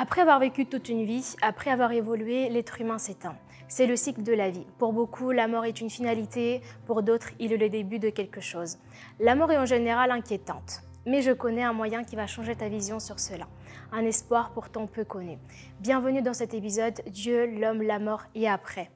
Après avoir vécu toute une vie, après avoir évolué, l'être humain s'éteint. C'est le cycle de la vie. Pour beaucoup, la mort est une finalité, pour d'autres, il est le début de quelque chose. La mort est en général inquiétante, mais je connais un moyen qui va changer ta vision sur cela. Un espoir pourtant peu connu. Bienvenue dans cet épisode Dieu, l'homme, la mort et après.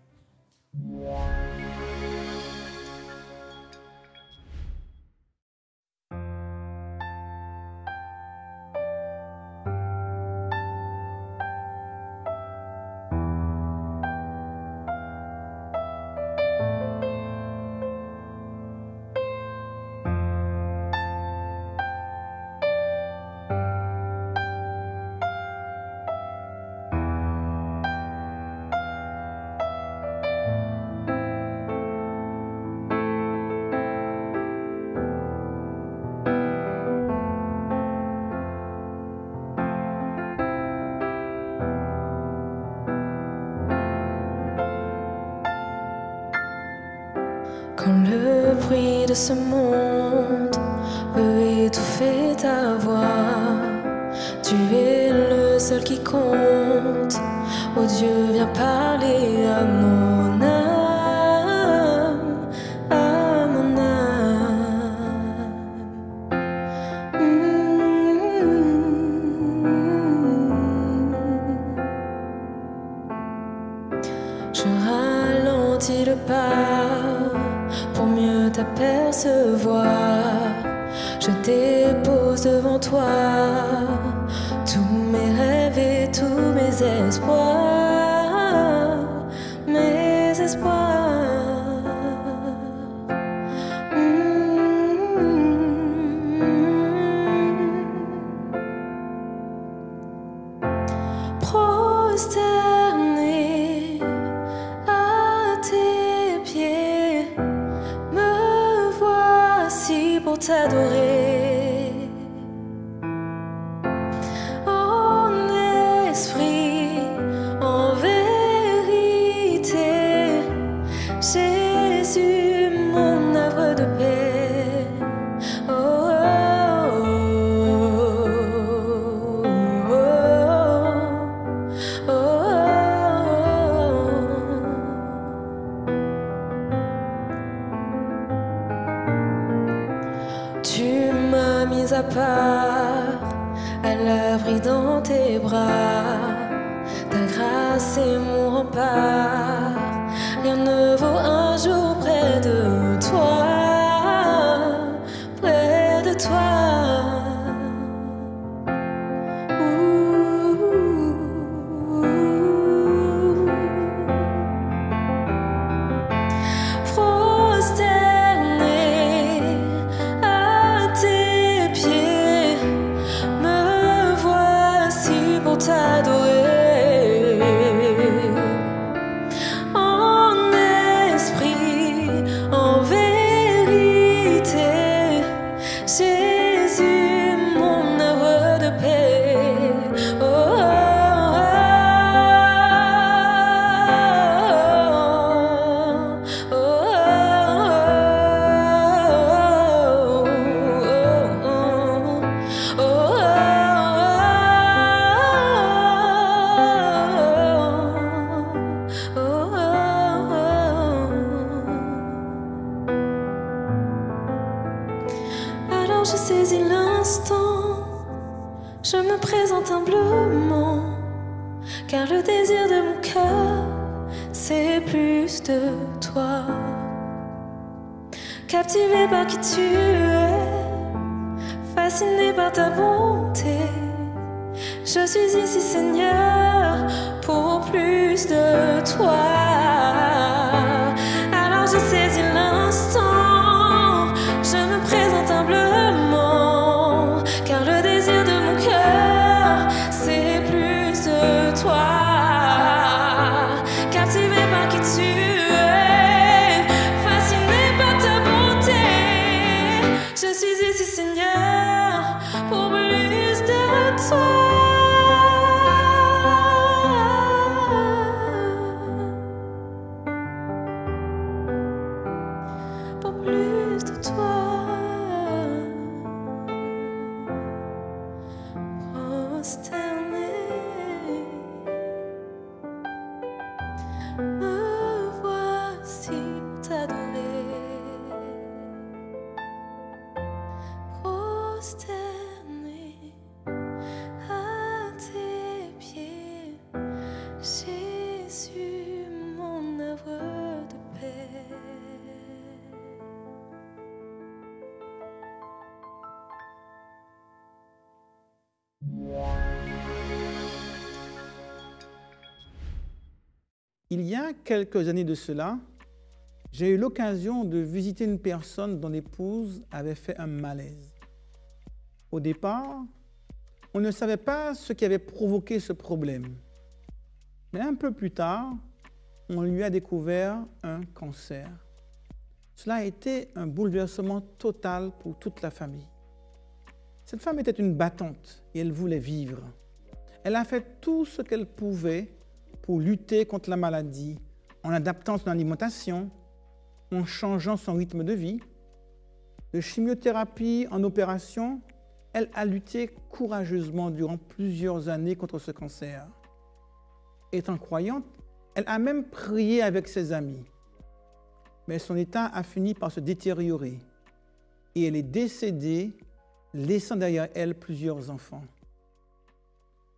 Quand le bruit de ce monde peut étouffer ta voix, tu es le seul qui compte. Oh Dieu, viens parler à mon âme, à mon âme. Je ralentis le pas pour mieux t'apercevoir. Je dépose devant toi tous mes rêves et tous mes espoirs, mes espoirs. Prosterné à tes pieds, me voici pour t'adorer. En esprit, en vérité, Jésus, mon havre de paix. Oh, oh, oh, oh, Tu m'as mis à part, à l'abri dans tes bras. Ta grâce est mon rempart. Rien ne vaut un jour près de toi, près de toi. Prosterné à tes pieds, me voici pour t'adorer. En esprit, en vérité, Jésus, mon havre de paix. Oh, oh, oh, oh, oh, Alors je saisis l'instant, je me présente humblement, car le désir de mon cœur, c'est plus de toi. Captivé par qui tu es, fasciné par ta bonté, je suis ici Seigneur, pour plus de toi. Alors je saisis l'instant, je me présente humblement, car le désir de mon cœur, c'est plus de toi. Captivé par qui tu es, fasciné par ta bonté, je suis ici Seigneur, pour plus de toi. Pour plus de toi. Prosterné prosterner à tes pieds, Jésus, mon havre de paix. Il y a quelques années de cela, j'ai eu l'occasion de visiter une personne dont l'épouse avait fait un malaise. Au départ, on ne savait pas ce qui avait provoqué ce problème. Mais un peu plus tard, on lui a découvert un cancer. Cela a été un bouleversement total pour toute la famille. Cette femme était une battante et elle voulait vivre. Elle a fait tout ce qu'elle pouvait pour lutter contre la maladie, en adaptant son alimentation, en changeant son rythme de vie. De chimiothérapie en opération, elle a lutté courageusement durant plusieurs années contre ce cancer. Étant croyante, elle a même prié avec ses amis. Mais son état a fini par se détériorer et elle est décédée, laissant derrière elle plusieurs enfants.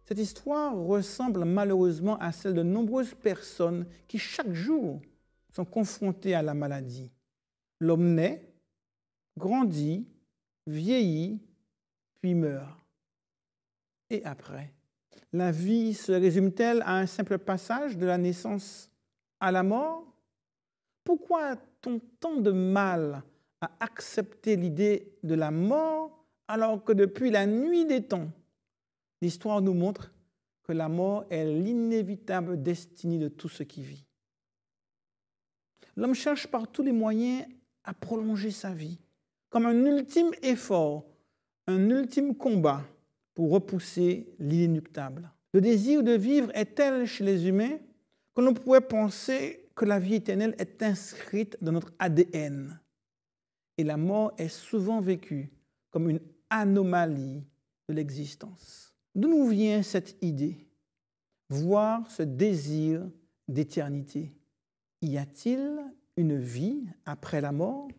Cette histoire ressemble malheureusement à celle de nombreuses personnes qui, chaque jour, sont confrontées à la maladie. L'homme naît, grandit, vieillit, puis meurt. Et après, la vie se résume-t-elle à un simple passage de la naissance à la mort? Pourquoi a-t-on tant de mal à accepter l'idée de la mort alors que depuis la nuit des temps, l'histoire nous montre que la mort est l'inévitable destinée de tout ce qui vit. L'homme cherche par tous les moyens à prolonger sa vie, comme un ultime effort, un ultime combat pour repousser l'inéluctable. Le désir de vivre est tel chez les humains que l'on pourrait penser que la vie éternelle est inscrite dans notre ADN. Et la mort est souvent vécue comme une anomalie de l'existence. D'où nous vient cette idée? Voir ce désir d'éternité. Y a-t-il une vie après la mort?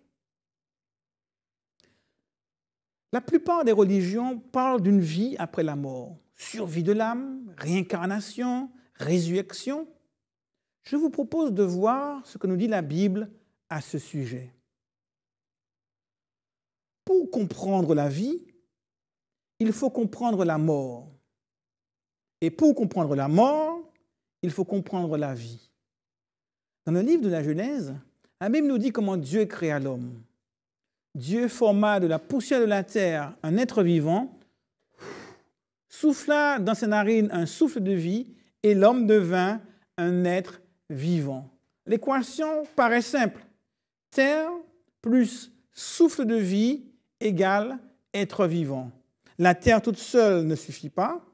La plupart des religions parlent d'une vie après la mort. Survie de l'âme, réincarnation, résurrection. Je vous propose de voir ce que nous dit la Bible à ce sujet. Pour comprendre la vie, il faut comprendre la mort. Et pour comprendre la mort, il faut comprendre la vie. Dans le livre de la Genèse, la Bible nous dit comment Dieu créa l'homme. Dieu forma de la poussière de la terre un être vivant, souffla dans ses narines un souffle de vie, et l'homme devint un être vivant. L'équation paraît simple. Terre plus souffle de vie égale être vivant. La terre toute seule ne suffit pas,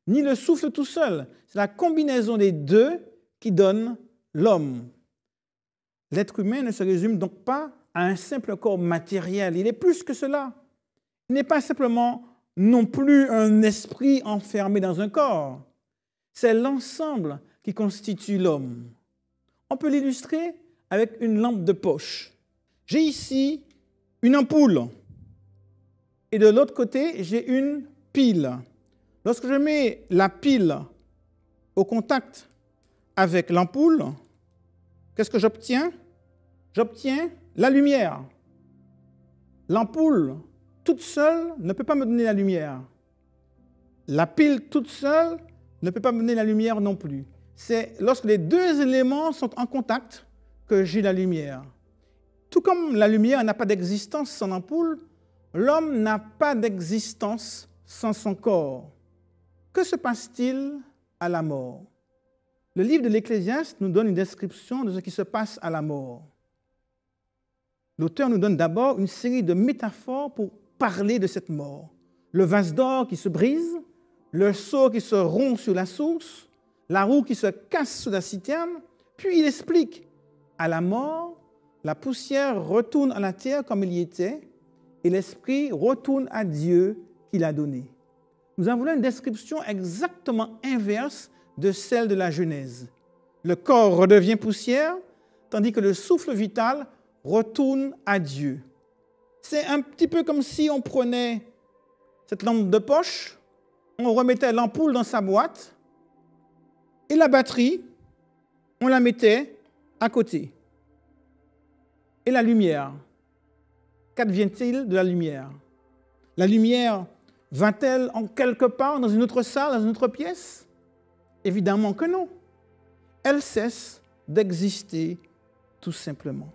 ni le souffle tout seul. C'est la combinaison des deux qui donne l'homme. L'être humain ne se résume donc pas à un simple corps matériel. Il est plus que cela. Il n'est pas simplement non plus un esprit enfermé dans un corps. C'est l'ensemble qui constitue l'homme. On peut l'illustrer avec une lampe de poche. J'ai ici une ampoule. Et de l'autre côté, j'ai une pile. Lorsque je mets la pile au contact avec l'ampoule, qu'est-ce que j'obtiens? J'obtiens la lumière. L'ampoule toute seule ne peut pas me donner la lumière. La pile toute seule ne peut pas me donner la lumière non plus. C'est lorsque les deux éléments sont en contact que j'ai la lumière. Tout comme la lumière n'a pas d'existence sans l'ampoule, l'homme n'a pas d'existence sans son corps. Que se passe-t-il à la mort? Le livre de l'Ecclésiaste nous donne une description de ce qui se passe à la mort. L'auteur nous donne d'abord une série de métaphores pour parler de cette mort. Le vase d'or qui se brise, le seau qui se rompt sur la source, la roue qui se casse sous la citerne. Puis il explique, à la mort, la poussière retourne à la terre comme il y était, et l'esprit retourne à Dieu qui l'a donné. Nous avons là une description exactement inverse de celle de la Genèse. Le corps redevient poussière, tandis que le souffle vital retourne à Dieu. C'est un petit peu comme si on prenait cette lampe de poche, on remettait l'ampoule dans sa boîte et la batterie, on la mettait à côté. Et la lumière, qu'advient-il de la lumière? La lumière va-t-elle en quelque part dans une autre salle, dans une autre pièce? Évidemment que non. Elle cesse d'exister tout simplement.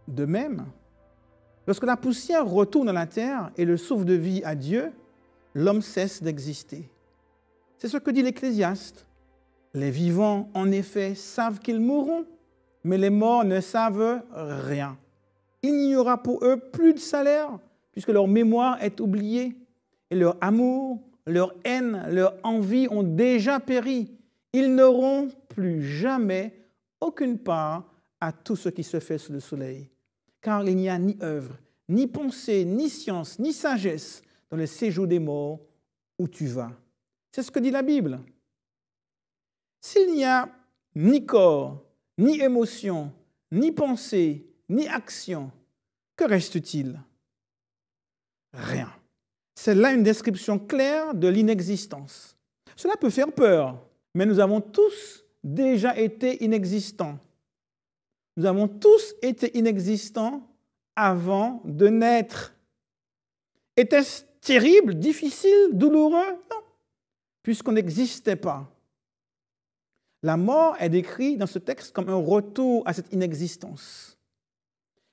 De même, lorsque la poussière retourne à la terre et le souffle de vie à Dieu, l'homme cesse d'exister. C'est ce que dit l'Ecclésiaste. Les vivants, en effet, savent qu'ils mourront, mais les morts ne savent rien. Il n'y aura pour eux plus de salaire, puisque leur mémoire est oubliée, et leur amour, leur haine, leur envie ont déjà péri. Ils n'auront plus jamais aucune part à tout ce qui se fait sous le soleil. Car il n'y a ni œuvre, ni pensée, ni science, ni sagesse dans le séjour des morts où tu vas. C'est ce que dit la Bible. S'il n'y a ni corps, ni émotion, ni pensée, ni action, que reste-t-il? Rien. C'est là une description claire de l'inexistence. Cela peut faire peur, mais nous avons tous déjà été inexistants. Nous avons tous été inexistants avant de naître. Était-ce terrible, difficile, douloureux? Non, puisqu'on n'existait pas. La mort est décrite dans ce texte comme un retour à cette inexistence.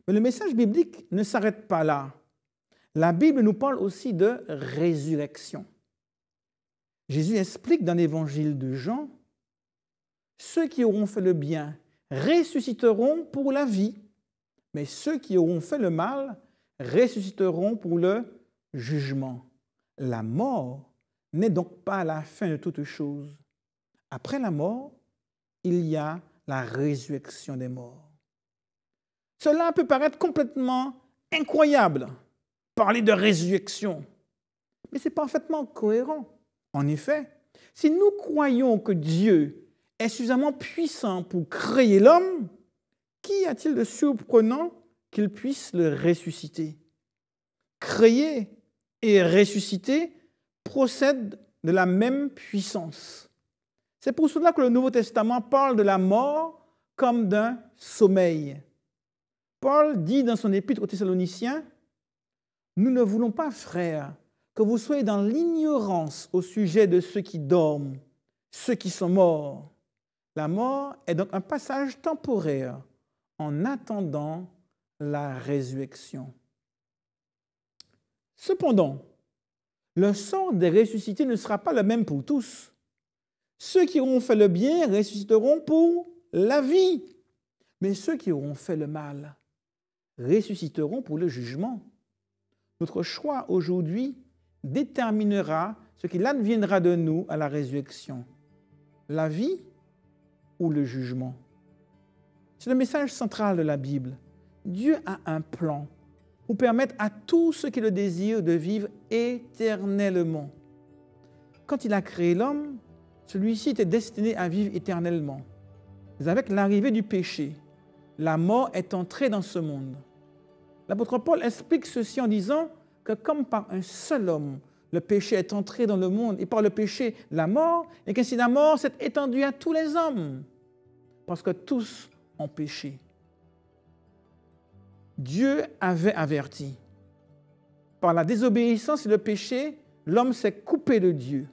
Mais le message biblique ne s'arrête pas là. La Bible nous parle aussi de résurrection. Jésus explique dans l'évangile de Jean, « Ceux qui auront fait le bien ressusciteront pour la vie, mais ceux qui auront fait le mal ressusciteront pour le jugement. » La mort n'est donc pas la fin de toute chose. Après la mort, il y a la résurrection des morts. Cela peut paraître complètement incroyable, parler de résurrection, mais c'est parfaitement cohérent. En effet, si nous croyons que Dieu est suffisamment puissant pour créer l'homme, qu'y a-t-il de surprenant qu'il puisse le ressusciter? Créer et ressusciter procèdent de la même puissance. C'est pour cela que le Nouveau Testament parle de la mort comme d'un sommeil. Paul dit dans son épître aux Thessaloniciens, « Nous ne voulons pas, frères, que vous soyez dans l'ignorance au sujet de ceux qui dorment, ceux qui sont morts. » La mort est donc un passage temporaire en attendant la résurrection. Cependant, le sort des ressuscités ne sera pas le même pour tous. Ceux qui auront fait le bien ressusciteront pour la vie, mais ceux qui auront fait le mal ressusciteront pour le jugement. Notre choix aujourd'hui déterminera ce qu'il adviendra de nous à la résurrection, la vie ou le jugement. C'est le message central de la Bible. Dieu a un plan pour permettre à tous ceux qui le désirent de vivre éternellement. Quand il a créé l'homme, celui-ci était destiné à vivre éternellement. Mais avec l'arrivée du péché, la mort est entrée dans ce monde. L'apôtre Paul explique ceci en disant que comme par un seul homme, le péché est entré dans le monde et par le péché, la mort, et qu'ainsi la mort s'est étendue à tous les hommes, parce que tous ont péché. Dieu avait averti. Par la désobéissance et le péché, l'homme s'est coupé de Dieu.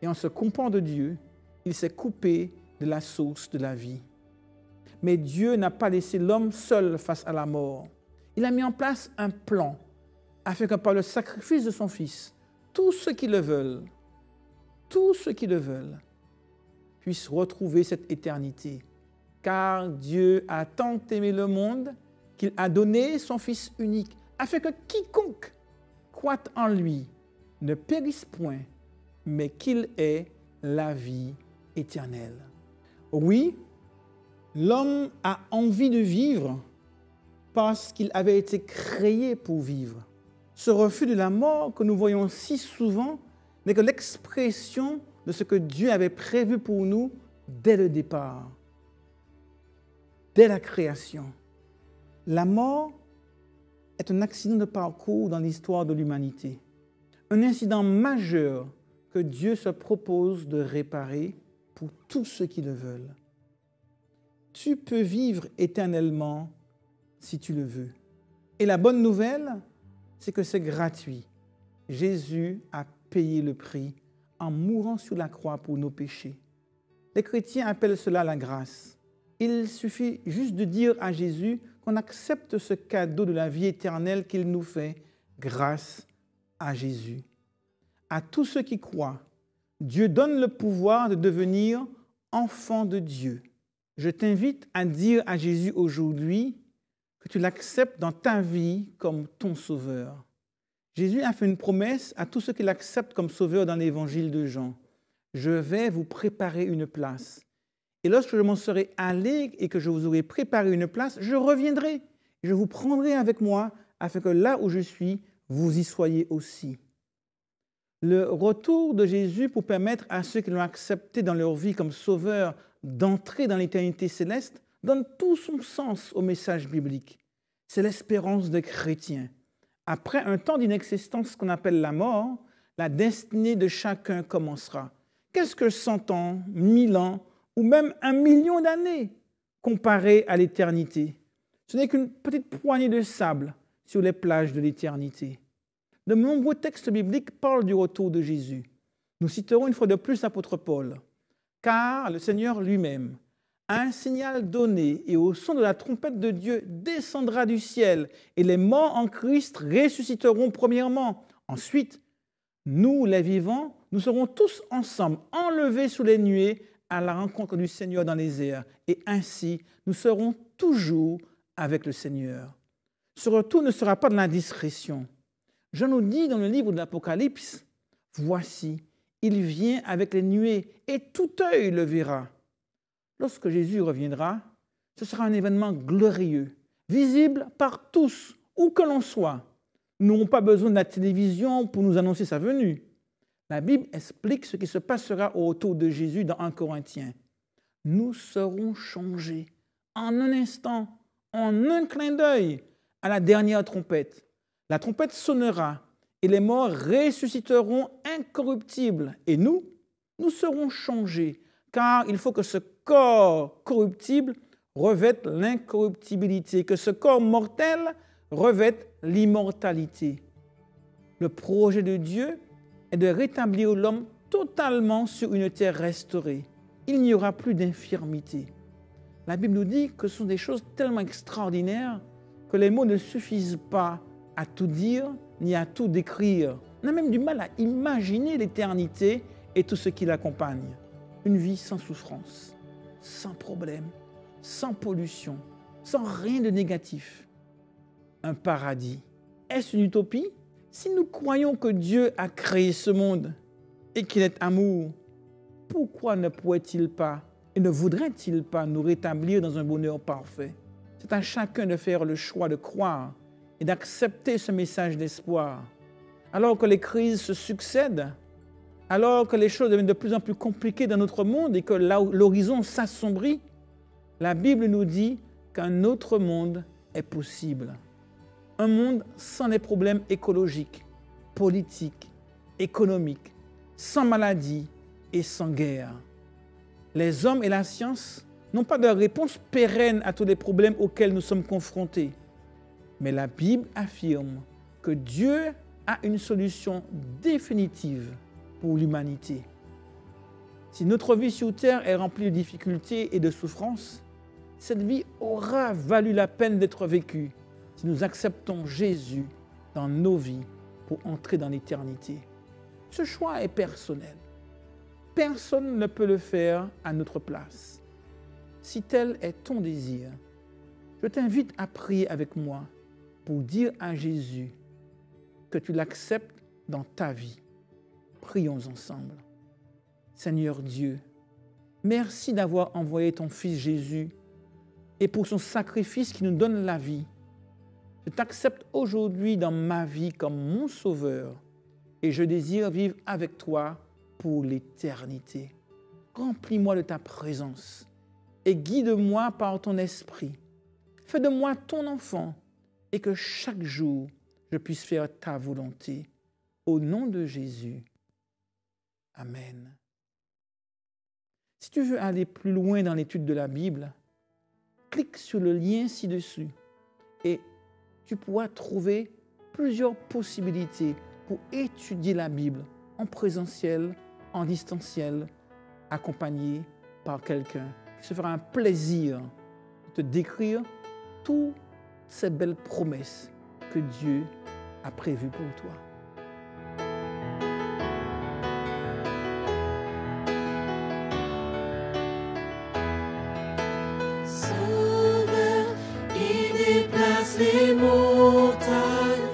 Et en se coupant de Dieu, il s'est coupé de la source de la vie. Mais Dieu n'a pas laissé l'homme seul face à la mort. Il a mis en place un plan afin que par le sacrifice de son Fils, tous ceux qui le veulent, puissent retrouver cette éternité. Car Dieu a tant aimé le monde qu'il a donné son Fils unique, afin que quiconque croit en lui ne périsse point, mais qu'il ait la vie éternelle. Oui, l'homme a envie de vivre parce qu'il avait été créé pour vivre. Ce refus de la mort que nous voyons si souvent n'est que l'expression de ce que Dieu avait prévu pour nous dès le départ, dès la création. La mort est un accident de parcours dans l'histoire de l'humanité. un incident majeur que Dieu se propose de réparer pour tous ceux qui le veulent. Tu peux vivre éternellement si tu le veux. Et la bonne nouvelle, c'est que c'est gratuit. Jésus a payé le prix en mourant sur la croix pour nos péchés. Les chrétiens appellent cela la grâce. Il suffit juste de dire à Jésus qu'on accepte ce cadeau de la vie éternelle qu'il nous fait grâce à Jésus. À tous ceux qui croient, Dieu donne le pouvoir de devenir enfant de Dieu. Je t'invite à dire à Jésus aujourd'hui que tu l'acceptes dans ta vie comme ton sauveur. Jésus a fait une promesse à tous ceux qui l'acceptent comme sauveur dans l'évangile de Jean. Je vais vous préparer une place. Et lorsque je m'en serai allé et que je vous aurai préparé une place, je reviendrai. Je vous prendrai avec moi afin que là où je suis, vous y soyez aussi. Le retour de Jésus pour permettre à ceux qui l'ont accepté dans leur vie comme sauveur d'entrer dans l'éternité céleste donne tout son sens au message biblique. C'est l'espérance des chrétiens. Après un temps d'inexistence qu'on appelle la mort, la destinée de chacun commencera. Qu'est-ce que 100 ans, 1000 ans ou même 1 million d'années comparé à l'éternité? Ce n'est qu'une petite poignée de sable sur les plages de l'éternité. De nombreux textes bibliques parlent du retour de Jésus. Nous citerons une fois de plus l'apôtre Paul. Car le Seigneur lui-même, à un signal donné et au son de la trompette de Dieu, descendra du ciel et les morts en Christ ressusciteront premièrement. Ensuite, nous, les vivants, nous serons tous ensemble enlevés sous les nuées à la rencontre du Seigneur dans les airs. Et ainsi, nous serons toujours avec le Seigneur. Ce retour ne sera pas dans la discrétion. Jean nous dit dans le livre de l'Apocalypse, « Voici, il vient avec les nuées et tout œil le verra. » Lorsque Jésus reviendra, ce sera un événement glorieux, visible par tous, où que l'on soit. Nous n'aurons pas besoin de la télévision pour nous annoncer sa venue. La Bible explique ce qui se passera au retour de Jésus dans 1 Corinthiens. Nous serons changés en un instant, en un clin d'œil, à la dernière trompette. La trompette sonnera et les morts ressusciteront incorruptibles. Et nous serons changés, car il faut que ce corps corruptible revête l'incorruptibilité, que ce corps mortel revête l'immortalité. Le projet de Dieu est de rétablir l'homme totalement sur une terre restaurée. Il n'y aura plus d'infirmité. La Bible nous dit que ce sont des choses tellement extraordinaires que les mots ne suffisent pas à tout dire ni à tout décrire. On a même du mal à imaginer l'éternité et tout ce qui l'accompagne. Une vie sans souffrance, sans problème, sans pollution, sans rien de négatif. Un paradis. Est-ce une utopie? Si nous croyons que Dieu a créé ce monde et qu'il est amour, pourquoi ne pourrait-il pas et ne voudrait-il pas nous rétablir dans un bonheur parfait? C'est à chacun de faire le choix de croire et d'accepter ce message d'espoir. Alors que les crises se succèdent, alors que les choses deviennent de plus en plus compliquées dans notre monde et que l'horizon s'assombrit, la Bible nous dit qu'un autre monde est possible. Un monde sans les problèmes écologiques, politiques, économiques, sans maladie et sans guerre. Les hommes et la science n'ont pas de réponse pérenne à tous les problèmes auxquels nous sommes confrontés. Mais la Bible affirme que Dieu a une solution définitive pour l'humanité. Si notre vie sur terre est remplie de difficultés et de souffrances, cette vie aura valu la peine d'être vécue si nous acceptons Jésus dans nos vies pour entrer dans l'éternité. Ce choix est personnel. Personne ne peut le faire à notre place. Si tel est ton désir, je t'invite à prier avec moi pour dire à Jésus que tu l'acceptes dans ta vie. Prions ensemble. Seigneur Dieu, merci d'avoir envoyé ton Fils Jésus et pour son sacrifice qui nous donne la vie. Je t'accepte aujourd'hui dans ma vie comme mon Sauveur et je désire vivre avec toi pour l'éternité. Remplis-moi de ta présence et guide-moi par ton esprit. Fais de moi ton enfant et que chaque jour je puisse faire ta volonté. Au nom de Jésus. Amen. Si tu veux aller plus loin dans l'étude de la Bible, clique sur le lien ci-dessus et tu pourras trouver plusieurs possibilités pour étudier la Bible en présentiel, en distanciel, accompagné par quelqu'un. Il se fera un plaisir de te décrire toutes ces belles promesses que Dieu a prévues pour toi. Les montagnes,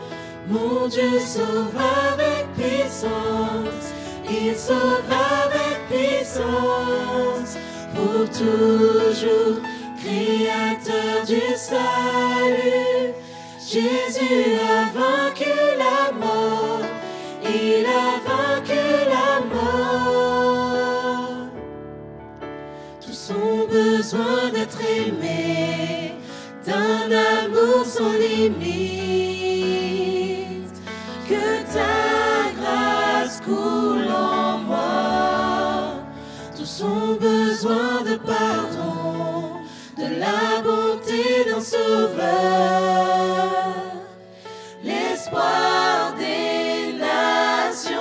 mon Dieu sauve avec puissance, il sauve avec puissance, pour toujours, créateur du salut. Jésus a vaincu la mort, il a vaincu la mort. Tous ont besoin d'être aimés, d'un amour sans limite, que ta grâce coule en moi. Tous ont besoin de pardon, de la bonté d'un sauveur, l'espoir des nations.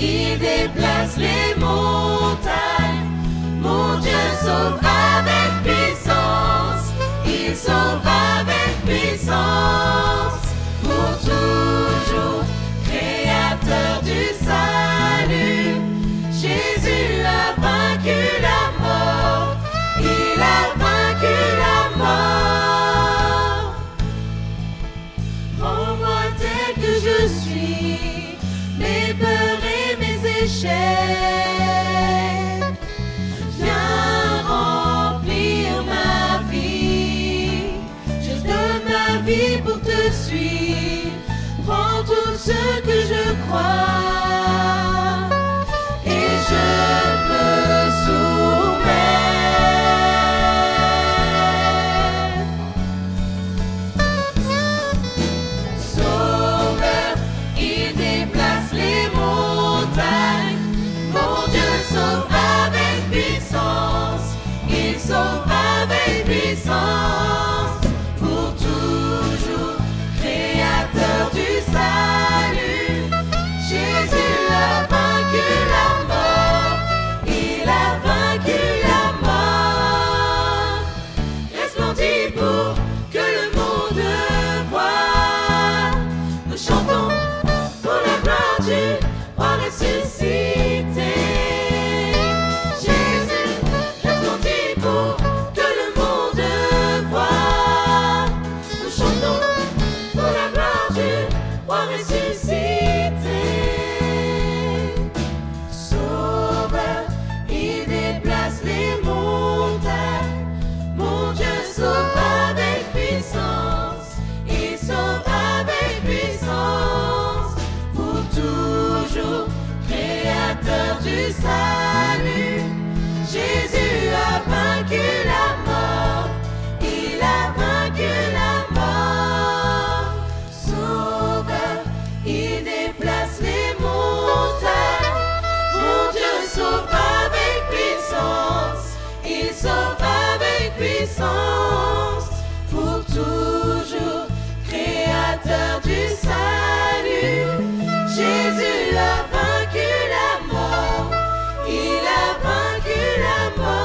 Il déplace les montagnes, mon Dieu sauve avec puissance, il sauve avec puissance, pour toujours, créateur du salut. Jésus a vaincu la mort, il a vaincu la mort. Prends-moi tel que je suis, mes peurs et mes échecs, viens remplir ma vie. Je donne ma vie pour te suivre, prends tout ce que je crois et je me soumets. Sauveur, il déplace les montagnes, mon Dieu sauve avec puissance, il sauve avec puissance, pour toujours, créateur du salut. Jésus a vaincu la mort, il a vaincu la mort. Resplendis pour que le monde voie, nous chantons pour la gloire du roi ressuscité. Jésus, resplendis pour que le monde voie, nous chantons pour la gloire du roi ressuscité. Sauveur, il déplace les montagnes, mon Dieu sauve avec puissance, il sauve avec puissance, pour toujours, créateur du salut. Jésus a vaincu la mort, il a vaincu la mort. Sauveur, il déplace les montagnes, mon Dieu sauve avec puissance, il sauve avec puissance, pour toujours, créateur du salut. Jésus a vaincu la mort, il a vaincu la mort.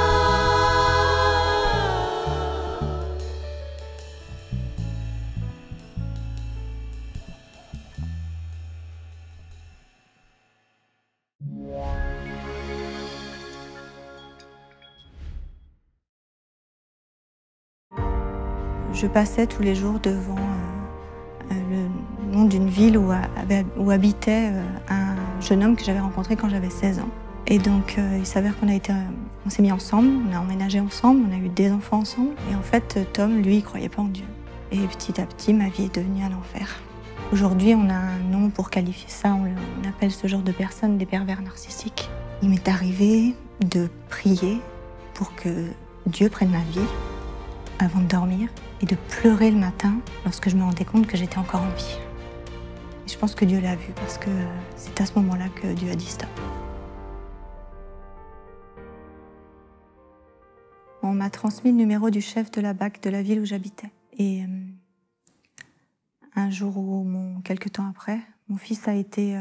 Je passais tous les jours devant le nom d'une ville où habitait un jeune homme que j'avais rencontré quand j'avais 16 ans. Et donc il s'avère qu'on s'est mis ensemble, on a emménagé ensemble, on a eu des enfants ensemble. Et en fait, Tom, lui, il croyait pas en Dieu. Et petit à petit, ma vie est devenue un enfer. Aujourd'hui, on a un nom pour qualifier ça, on appelle ce genre de personnes des pervers narcissiques. Il m'est arrivé de prier pour que Dieu prenne ma vie avant de dormir et de pleurer le matin lorsque je me rendais compte que j'étais encore en vie. Et je pense que Dieu l'a vu parce que c'est à ce moment-là que Dieu a dit stop. On m'a transmis le numéro du chef de la BAC de la ville où j'habitais. Et un jour ou quelques temps après, mon fils a été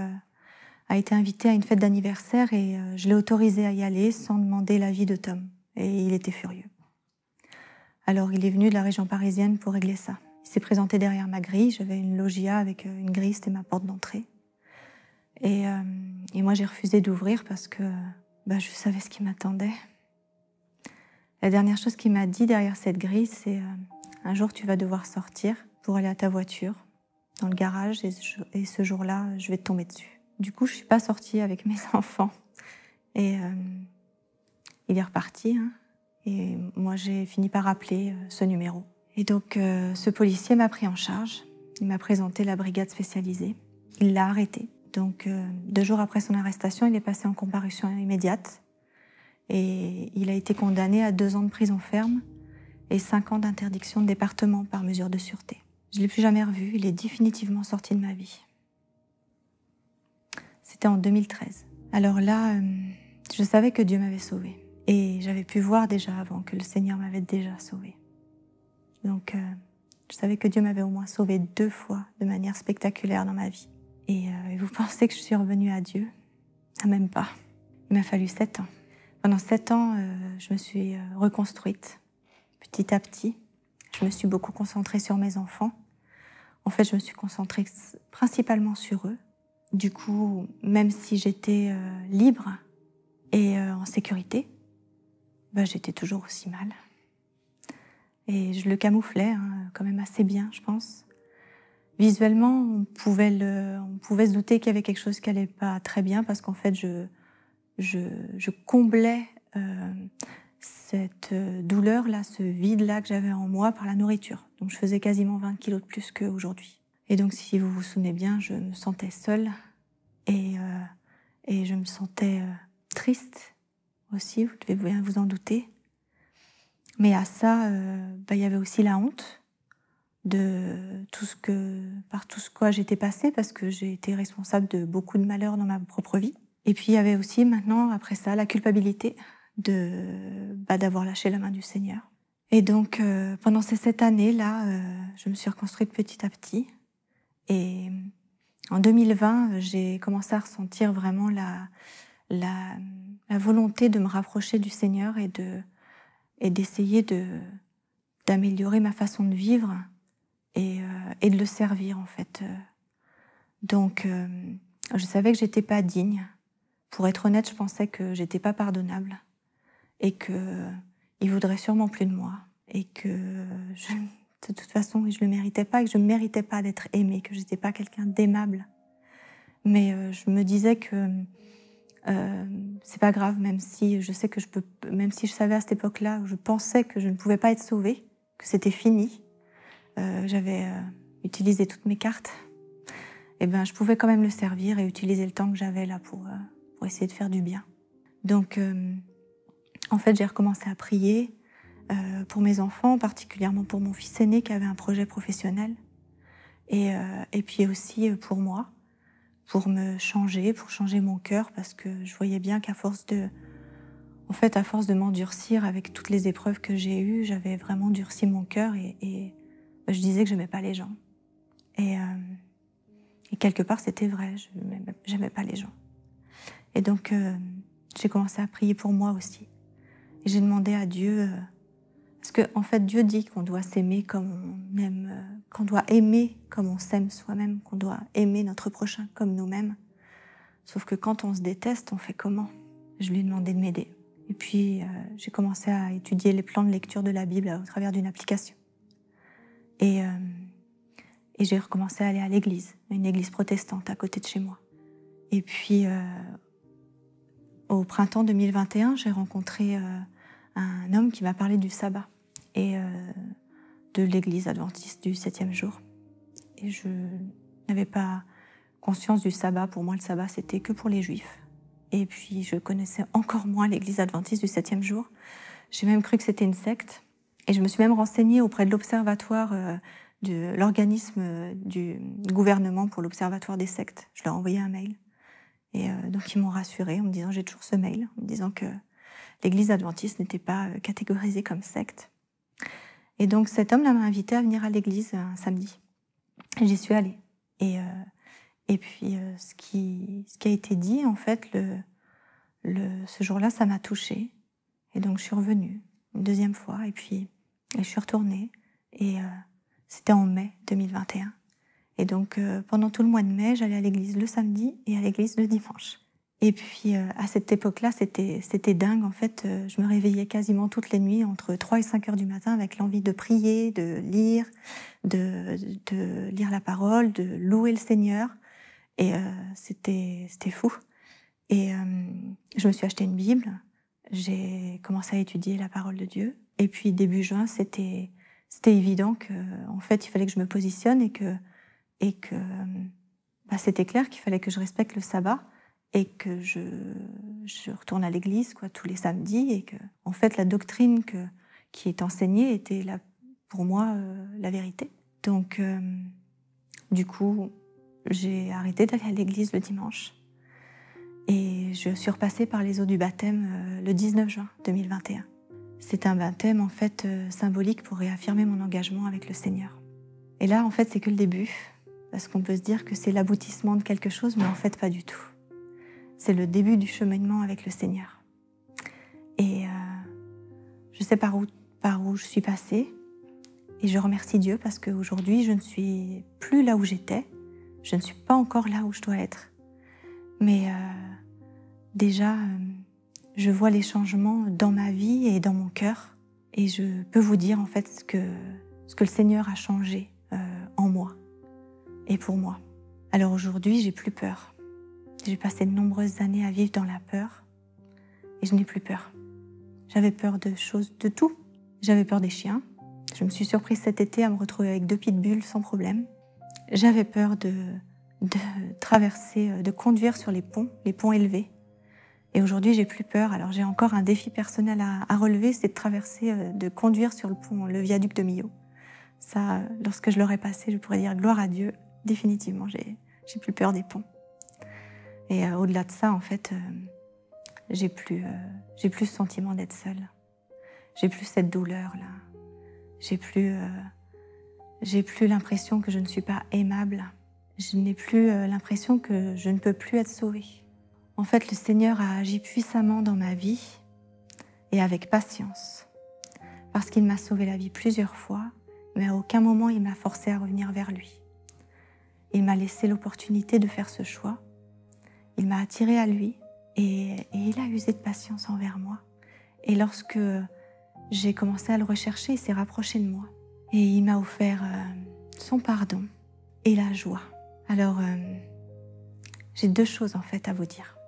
invité à une fête d'anniversaire et je l'ai autorisé à y aller sans demander l'avis de Tom. Et il était furieux. Alors il est venu de la région parisienne pour régler ça. Il s'est présenté derrière ma grille, j'avais une loggia avec une grille, c'était ma porte d'entrée. Et moi j'ai refusé d'ouvrir parce que je savais ce qui m'attendait. La dernière chose qu'il m'a dit derrière cette grille, c'est un jour tu vas devoir sortir pour aller à ta voiture dans le garage et ce jour-là, je vais te tomber dessus. Du coup, je suis pas sortie avec mes enfants et il est reparti. Et moi, j'ai fini par appeler ce numéro. Et donc, ce policier m'a pris en charge. Il m'a présenté la brigade spécialisée. Il l'a arrêté. Donc, 2 jours après son arrestation, il est passé en comparution immédiate. Et il a été condamné à 2 ans de prison ferme et 5 ans d'interdiction de département par mesure de sûreté. Je ne l'ai plus jamais revu, il est définitivement sorti de ma vie. C'était en 2013. Alors là, je savais que Dieu m'avait sauvée. Et j'avais pu voir déjà avant que le Seigneur m'avait déjà sauvée. Donc, je savais que Dieu m'avait au moins sauvée 2 fois de manière spectaculaire dans ma vie. Et vous pensez que je suis revenue à Dieu? Même pas. Il m'a fallu 7 ans. Pendant 7 ans, je me suis reconstruite petit à petit. Je me suis beaucoup concentrée sur mes enfants. En fait, je me suis concentrée principalement sur eux. Du coup, même si j'étais libre et en sécurité, j'étais toujours aussi mal. Et je le camouflais quand même assez bien, je pense. Visuellement, on pouvait se douter qu'il y avait quelque chose qui allait pas très bien parce qu'en fait, je comblais cette douleur-là, ce vide-là que j'avais en moi par la nourriture. Donc je faisais quasiment 20 kilos de plus qu'aujourd'hui. Et donc si vous vous souvenez bien, je me sentais seule et je me sentais triste aussi, vous devez bien vous en douter. Mais à ça, il y avait aussi la honte de par tout ce quoi j'étais passée parce que j'ai été responsable de beaucoup de malheurs dans ma propre vie. Et puis il y avait aussi maintenant, après ça, la culpabilité d'avoir lâché la main du Seigneur. Et donc pendant ces 7 années-là, je me suis reconstruite petit à petit. Et en 2020, j'ai commencé à ressentir vraiment la volonté de me rapprocher du Seigneur et d'essayer d'améliorer ma façon de vivre et de le servir en fait. Donc je savais que j'étais pas digne. Pour être honnête, je pensais que j'étais pas pardonnable et que il voudrait sûrement plus de moi et que de toute façon je le méritais pas et que je méritais pas d'être aimée, que j'étais pas quelqu'un d'aimable. Mais je me disais que c'est pas grave, même si je savais à cette époque-là, je pensais que je ne pouvais pas être sauvée, que c'était fini. J'avais utilisé toutes mes cartes. Et je pouvais quand même le servir et utiliser le temps que j'avais là pour essayer de faire du bien. Donc, en fait, j'ai recommencé à prier pour mes enfants, particulièrement pour mon fils aîné qui avait un projet professionnel, et puis aussi pour moi, pour changer mon cœur, parce que je voyais bien qu'à force de m'endurcir avec toutes les épreuves que j'ai eues, j'avais vraiment durci mon cœur et je disais que j'aimais pas les gens. Et quelque part, c'était vrai, j'aimais pas les gens. Et donc, j'ai commencé à prier pour moi aussi. Et j'ai demandé à Dieu, parce que en fait, Dieu dit qu'on doit s'aimer comme on aime, qu'on doit aimer comme on s'aime soi-même, qu'on doit aimer notre prochain comme nous-mêmes. Sauf que quand on se déteste, on fait comment? Je lui ai demandé de m'aider. Et puis, j'ai commencé à étudier les plans de lecture de la Bible au travers d'une application. Et j'ai recommencé à aller à l'église, une église protestante à côté de chez moi. Et puis, au printemps 2021, j'ai rencontré un homme qui m'a parlé du sabbat et de l'église adventiste du 7e jour. Et je n'avais pas conscience du sabbat. Pour moi, le sabbat, c'était que pour les juifs. Et puis, je connaissais encore moins l'église adventiste du 7e jour. J'ai même cru que c'était une secte. Et je me suis même renseignée auprès de l'observatoire, de l'organisme du gouvernement pour l'observatoire des sectes. Je leur ai envoyé un mail. Et donc ils m'ont rassurée en me disant, j'ai toujours ce mail, en me disant que l'Église adventiste n'était pas catégorisée comme secte. Et donc cet homme-là m'a invitée à venir à l'église un samedi. Et j'y suis allée. Et puis ce qui a été dit, en fait, ce jour-là, ça m'a touchée. Et donc je suis revenue une deuxième fois, et puis je suis retournée. Et c'était en mai 2021. Et donc pendant tout le mois de mai, j'allais à l'église le samedi et à l'église le dimanche. Et puis, à cette époque-là, c'était dingue. En fait, je me réveillais quasiment toutes les nuits, entre 3 et 5 heures du matin, avec l'envie de prier, de lire la parole, de louer le Seigneur. Et c'était fou. Et je me suis acheté une Bible. J'ai commencé à étudier la parole de Dieu. Et puis, début juin, c'était évident qu'en fait, il fallait que je me positionne et que c'était clair qu'il fallait que je respecte le sabbat. Et que je retourne à l'église tous les samedis, et que, en fait, la doctrine qui est enseignée était là, pour moi, la vérité. Donc, du coup, j'ai arrêté d'aller à l'église le dimanche, et je suis repassée par les eaux du baptême le 19 juin 2021. C'est un baptême, en fait, symbolique pour réaffirmer mon engagement avec le Seigneur. Et là, en fait, c'est que le début, parce qu'on peut se dire que c'est l'aboutissement de quelque chose, mais en fait, pas du tout. C'est le début du cheminement avec le Seigneur. Et je sais par où je suis passée. Et je remercie Dieu parce qu'aujourd'hui, je ne suis plus là où j'étais. Je ne suis pas encore là où je dois être. Mais déjà, je vois les changements dans ma vie et dans mon cœur. Et je peux vous dire en fait ce que le Seigneur a changé en moi et pour moi. Alors aujourd'hui, j'ai plus peur. J'ai passé de nombreuses années à vivre dans la peur et je n'ai plus peur. J'avais peur de tout. J'avais peur des chiens. Je me suis surprise cet été à me retrouver avec 2 pitbulls sans problème. J'avais peur de traverser, de conduire sur les ponts élevés. Et aujourd'hui, j'ai plus peur. Alors j'ai encore un défi personnel à relever, c'est de traverser, de conduire sur le viaduc de Millau. Ça, lorsque je l'aurai passé, je pourrais dire gloire à Dieu. Définitivement, j'ai plus peur des ponts. Et au-delà de ça, en fait, j'ai plus ce sentiment d'être seule. J'ai plus cette douleur-là. J'ai plus l'impression que je ne suis pas aimable. Je n'ai plus l'impression que je ne peux plus être sauvée. En fait, le Seigneur a agi puissamment dans ma vie et avec patience. Parce qu'il m'a sauvé la vie plusieurs fois, mais à aucun moment il m'a forcé à revenir vers lui. Il m'a laissé l'opportunité de faire ce choix. Il m'a attirée à lui et il a usé de patience envers moi. Et lorsque j'ai commencé à le rechercher, il s'est rapproché de moi. Et il m'a offert son pardon et la joie. Alors, j'ai 2 choses en fait à vous dire.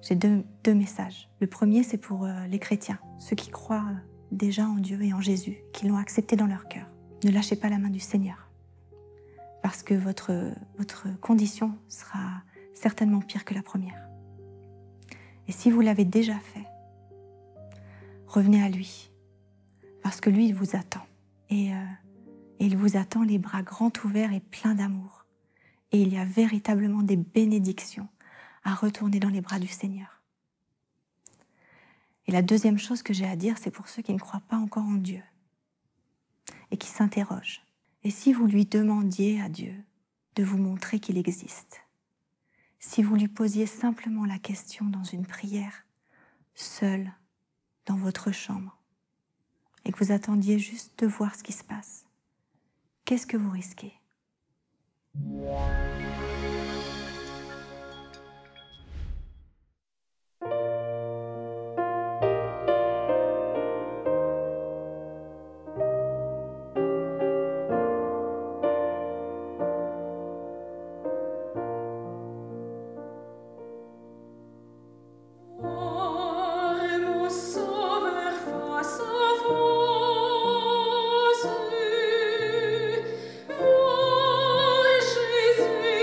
J'ai deux messages. Le premier, c'est pour les chrétiens, ceux qui croient déjà en Dieu et en Jésus, qui l'ont accepté dans leur cœur. Ne lâchez pas la main du Seigneur, parce que votre condition sera certainement pire que la première. Et si vous l'avez déjà fait, revenez à lui, parce que lui, il vous attend. Et il vous attend les bras grands ouverts et pleins d'amour. Et il y a véritablement des bénédictions à retourner dans les bras du Seigneur. Et la deuxième chose que j'ai à dire, c'est pour ceux qui ne croient pas encore en Dieu et qui s'interrogent. Et si vous lui demandiez à Dieu de vous montrer qu'il existe, si vous lui posiez simplement la question dans une prière, seul, dans votre chambre, et que vous attendiez juste de voir ce qui se passe, qu'est-ce que vous risquez ? Jésus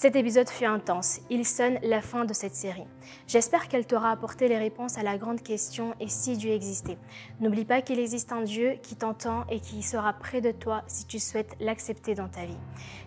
Cet épisode fut intense, il sonne la fin de cette série. J'espère qu'elle t'aura apporté les réponses à la grande question « Et si Dieu existait ?» N'oublie pas qu'il existe un Dieu qui t'entend et qui sera près de toi si tu souhaites l'accepter dans ta vie.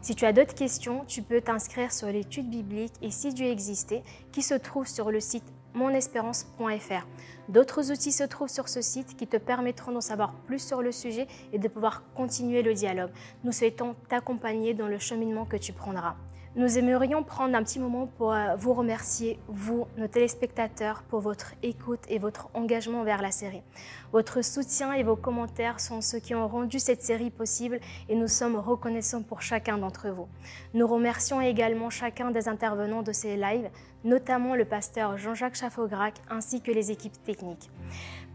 Si tu as d'autres questions, tu peux t'inscrire sur l'étude biblique « Et si Dieu existait ?» qui se trouve sur le site monespérance.fr. D'autres outils se trouvent sur ce site qui te permettront d'en savoir plus sur le sujet et de pouvoir continuer le dialogue. Nous souhaitons t'accompagner dans le cheminement que tu prendras. Nous aimerions prendre un petit moment pour vous remercier, vous, nos téléspectateurs, pour votre écoute et votre engagement vers la série. Votre soutien et vos commentaires sont ceux qui ont rendu cette série possible et nous sommes reconnaissants pour chacun d'entre vous. Nous remercions également chacun des intervenants de ces lives, notamment le pasteur Jean-Jacques Chaffograc ainsi que les équipes techniques.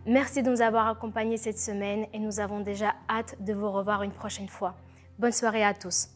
Merci de nous avoir accompagnés cette semaine et nous avons déjà hâte de vous revoir une prochaine fois. Bonne soirée à tous.